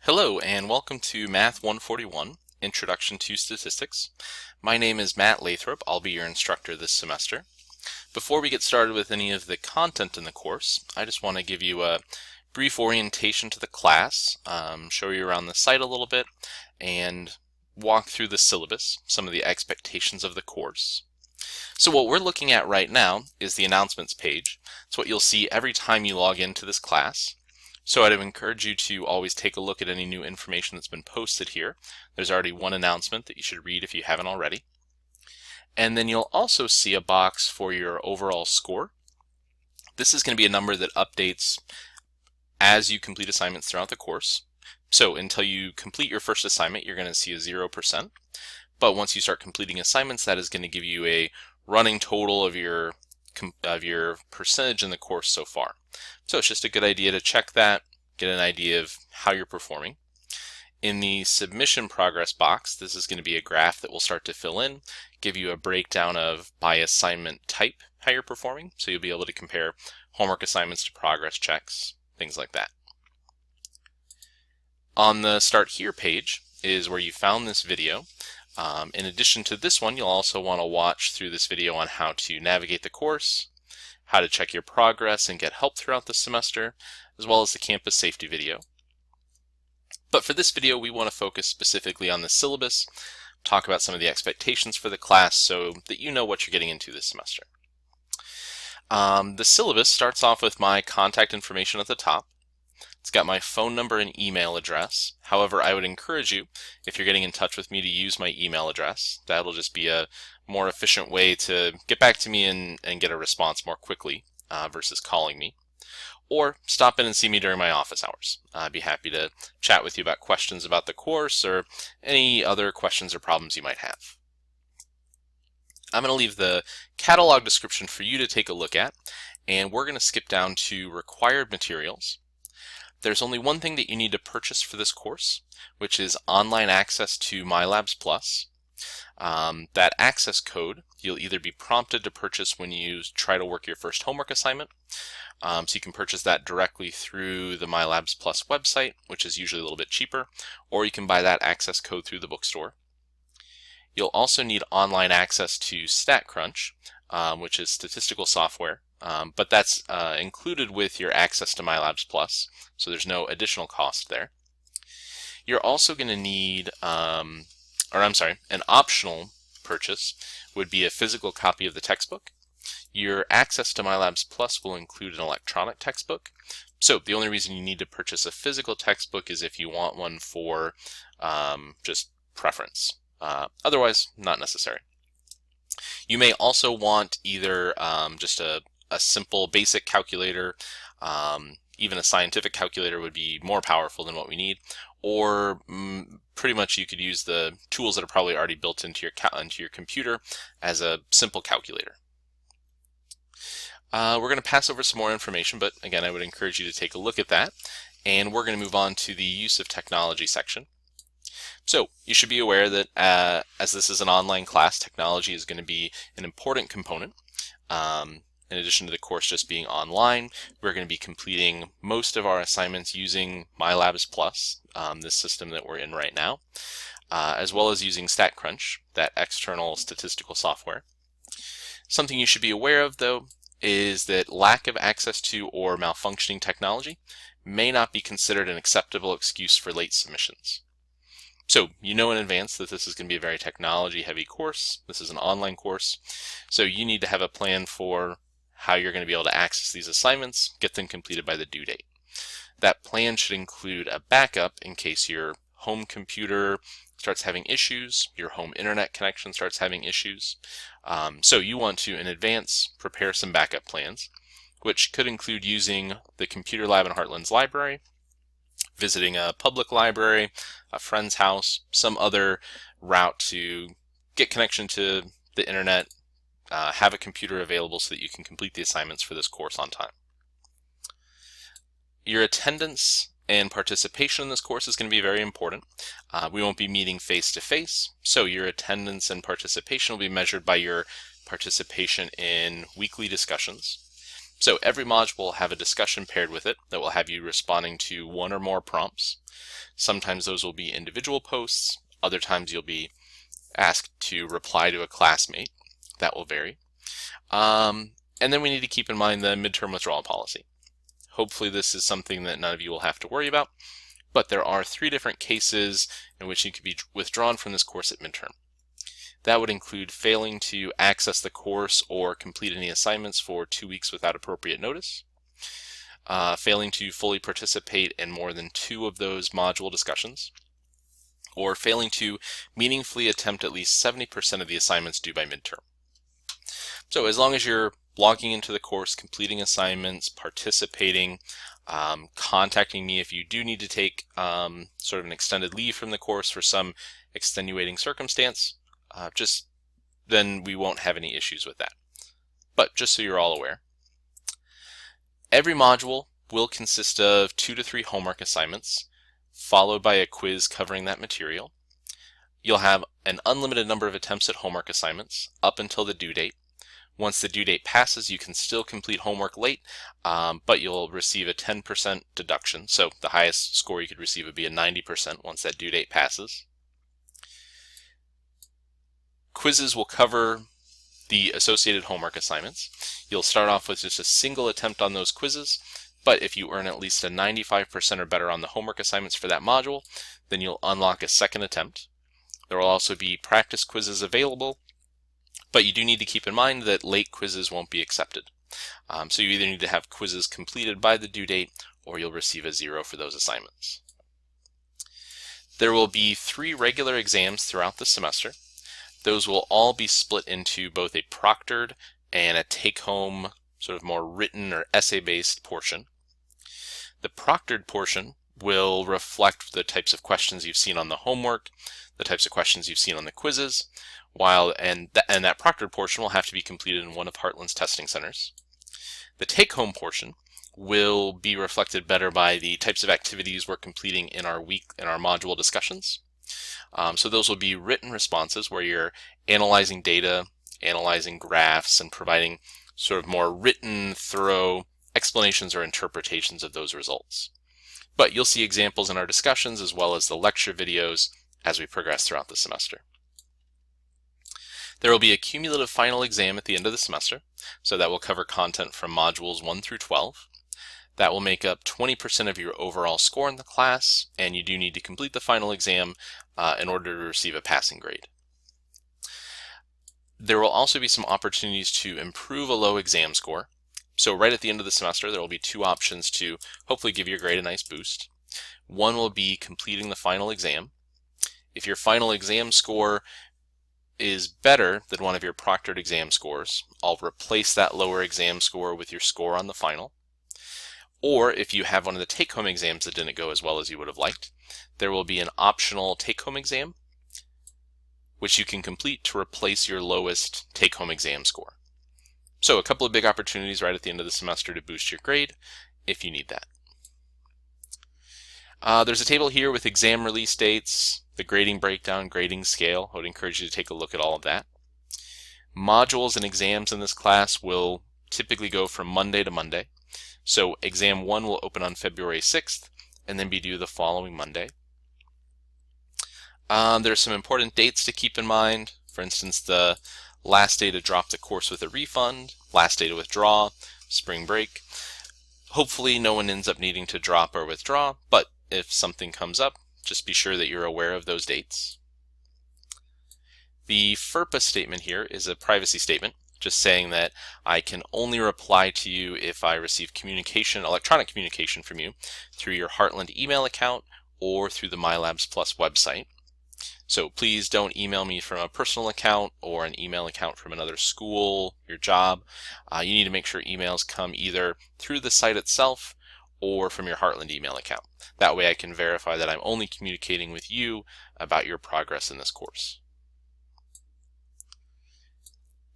Hello and welcome to Math 141, Introduction to Statistics. My name is Matt Lathrop. I'll be your instructor this semester. Before we get started with any of the content in the course, I just want to give you a brief orientation to the class, show you around the site a little bit, and walk through the syllabus, some of the expectations of the course. So what we're looking at right now is the announcements page. It's what you'll see every time you log into this class. So I'd encourage you to always take a look at any new information that's been posted here. There's already one announcement that you should read if you haven't already. And then you'll also see a box for your overall score. This is going to be a number that updates as you complete assignments throughout the course. So until you complete your first assignment, you're going to see a 0%. But once you start completing assignments, that is going to give you a running total of your percentage in the course so far. So it's just a good idea to check that, get an idea of how you're performing. In the submission progress box, this is going to be a graph that will start to fill in, give you a breakdown of by assignment type how you're performing, so you'll be able to compare homework assignments to progress checks, things like that. On the Start Here page is where you found this video. In addition to this one, you'll also want to watch through this video on how to navigate the course, how to check your progress and get help throughout the semester, as well as the campus safety video. But for this video, we want to focus specifically on the syllabus, talk about some of the expectations for the class so that you know what you're getting into this semester. The syllabus starts off with my contact information at the top. It's got my phone number and email address. However, I would encourage you, if you're getting in touch with me, to use my email address. That'll just be a more efficient way to get back to me and get a response more quickly versus calling me. Or stop in and see me during my office hours. I'd be happy to chat with you about questions about the course or any other questions or problems you might have. I'm going to leave the catalog description for you to take a look at, and we're going to skip down to required materials. There's only one thing that you need to purchase for this course, which is online access to MyLabs Plus. That access code you'll either be prompted to purchase when you try to work your first homework assignment. So you can purchase that directly through the MyLabs Plus website, which is usually a little bit cheaper, or you can buy that access code through the bookstore. You'll also need online access to StatCrunch, which is statistical software. But that's included with your access to MyLabs Plus, so there's no additional cost there. You're also going to need, an optional purchase would be a physical copy of the textbook. Your access to MyLabs Plus will include an electronic textbook. So the only reason you need to purchase a physical textbook is if you want one for just preference. Otherwise, not necessary. You may also want either just a simple basic calculator, even a scientific calculator would be more powerful than what we need, or pretty much you could use the tools that are probably already built into your computer as a simple calculator. We're going to pass over some more information, but again, I would encourage you to take a look at that, and we're going to move on to the use of technology section. So you should be aware that as this is an online class, technology is going to be an important component. In addition to the course just being online, we're going to be completing most of our assignments using MyLabs Plus, this system that we're in right now, as well as using StatCrunch, that external statistical software. Something you should be aware of, though, is that lack of access to or malfunctioning technology may not be considered an acceptable excuse for late submissions. So you know in advance that this is going to be a very technology-heavy course. This is an online course, so you need to have a plan for how you're going to be able to access these assignments, get them completed by the due date. That plan should include a backup in case your home computer starts having issues, your home internet connection starts having issues. So you want to, in advance, prepare some backup plans, which could include using the computer lab in Heartland's library, visiting a public library, a friend's house, some other route to get connection to the internet, have a computer available so that you can complete the assignments for this course on time. Your attendance and participation in this course is going to be very important. We won't be meeting face-to-face, so your attendance and participation will be measured by your participation in weekly discussions. So every module will have a discussion paired with it that will have you responding to one or more prompts. Sometimes those will be individual posts. Other times you'll be asked to reply to a classmate. That will vary. And then we need to keep in mind the midterm withdrawal policy. Hopefully this is something that none of you will have to worry about, but there are 3 different cases in which you could be withdrawn from this course at midterm. That would include failing to access the course or complete any assignments for 2 weeks without appropriate notice, failing to fully participate in more than 2 of those module discussions, or failing to meaningfully attempt at least 70% of the assignments due by midterm. So as long as you're logging into the course, completing assignments, participating, contacting me if you do need to take sort of an extended leave from the course for some extenuating circumstance, then we won't have any issues with that. But just so you're all aware, every module will consist of 2 to 3 homework assignments, followed by a quiz covering that material. You'll have an unlimited number of attempts at homework assignments up until the due date. Once the due date passes, you can still complete homework late, but you'll receive a 10% deduction. So the highest score you could receive would be a 90% once that due date passes. Quizzes will cover the associated homework assignments. You'll start off with just a single attempt on those quizzes, but if you earn at least a 95% or better on the homework assignments for that module, then you'll unlock a second attempt. There will also be practice quizzes available, but you do need to keep in mind that late quizzes won't be accepted. So you either need to have quizzes completed by the due date, or you'll receive a 0 for those assignments. There will be 3 regular exams throughout the semester. Those will all be split into both a proctored and a take-home, sort of more written or essay-based portion. The proctored portion will reflect the types of questions you've seen on the homework, the types of questions you've seen on the quizzes, and that proctored portion will have to be completed in one of Heartland's testing centers. The take-home portion will be reflected better by the types of activities we're completing in our module discussions. So those will be written responses where you're analyzing data, analyzing graphs, and providing sort of more written, thorough explanations or interpretations of those results. But you'll see examples in our discussions as well as the lecture videos as we progress throughout the semester. There will be a cumulative final exam at the end of the semester, so that will cover content from modules 1 through 12. That will make up 20% of your overall score in the class, and you do need to complete the final exam in order to receive a passing grade. There will also be some opportunities to improve a low exam score. So right at the end of the semester, there will be 2 options to hopefully give your grade a nice boost. One will be completing the final exam. If your final exam score is better than one of your proctored exam scores, I'll replace that lower exam score with your score on the final. Or if you have one of the take-home exams that didn't go as well as you would have liked, there will be an optional take-home exam which you can complete to replace your lowest take-home exam score. So a couple of big opportunities right at the end of the semester to boost your grade if you need that. There's a table here with exam release dates, the grading breakdown, grading scale. I would encourage you to take a look at all of that. Modules and exams in this class will typically go from Monday to Monday. So exam 1 will open on February 6th and then be due the following Monday. There are some important dates to keep in mind. For instance, the last day to drop the course with a refund, last day to withdraw, spring break. Hopefully no one ends up needing to drop or withdraw, but if something comes up, just be sure that you're aware of those dates. The FERPA statement here is a privacy statement, just saying that I can only reply to you if I receive communication, electronic communication from you through your Heartland email account or through the MyLabs Plus website. So please don't email me from a personal account or an email account from another school, your job. You need to make sure emails come either through the site itself or from your Heartland email account. That way I can verify that I'm only communicating with you about your progress in this course.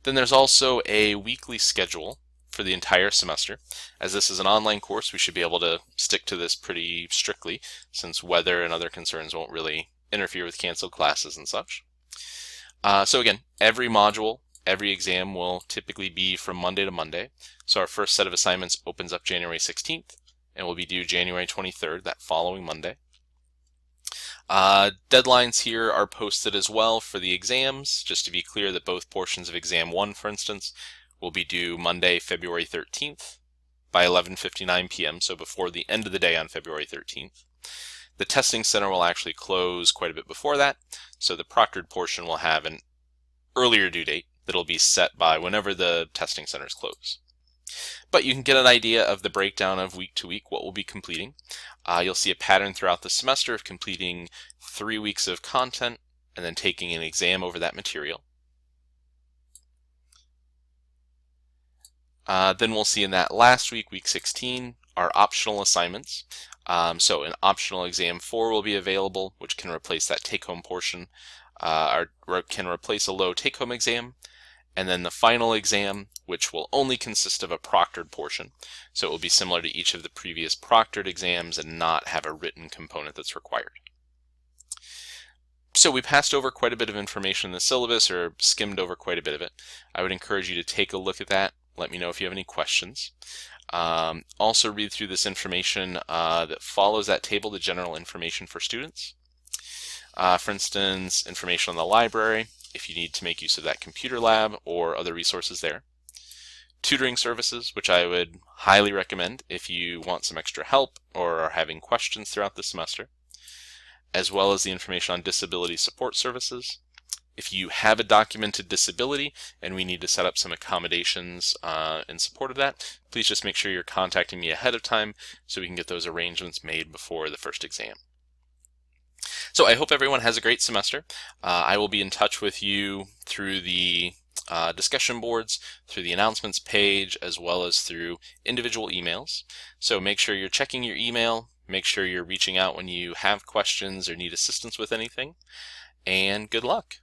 Then there's also a weekly schedule for the entire semester. As this is an online course, we should be able to stick to this pretty strictly, since weather and other concerns won't really interfere with canceled classes and such. So again, every module every exam will typically be from Monday to Monday. So our first set of assignments opens up January 16th and will be due January 23rd, that following Monday. Deadlines here are posted as well for the exams, just to be clear that both portions of Exam 1, for instance, will be due Monday, February 13th by 11:59 p.m., so before the end of the day on February 13th. The testing center will actually close quite a bit before that, so the proctored portion will have an earlier due date that'll be set by whenever the testing centers close. But you can get an idea of the breakdown of week to week, what we'll be completing. You'll see a pattern throughout the semester of completing 3 weeks of content and then taking an exam over that material. Then we'll see in that last week, week 16, our optional assignments. So an optional exam 4 will be available, which can replace that take-home portion, or can replace a low take-home exam. And then the final exam, which will only consist of a proctored portion. So it will be similar to each of the previous proctored exams and not have a written component that's required. So we passed over quite a bit of information in the syllabus, or skimmed over quite a bit of it. I would encourage you to take a look at that. Let me know if you have any questions. Also read through this information that follows that table, the general information for students. For instance, information on the library, if you need to make use of that computer lab or other resources there. Tutoring services, which I would highly recommend if you want some extra help or are having questions throughout the semester, as well as the information on disability support services. If you have a documented disability and we need to set up some accommodations in support of that, please just make sure you're contacting me ahead of time so we can get those arrangements made before the first exam. So I hope everyone has a great semester. I will be in touch with you through the discussion boards, through the announcements page, as well as through individual emails. So make sure you're checking your email, make sure you're reaching out when you have questions or need assistance with anything, and good luck.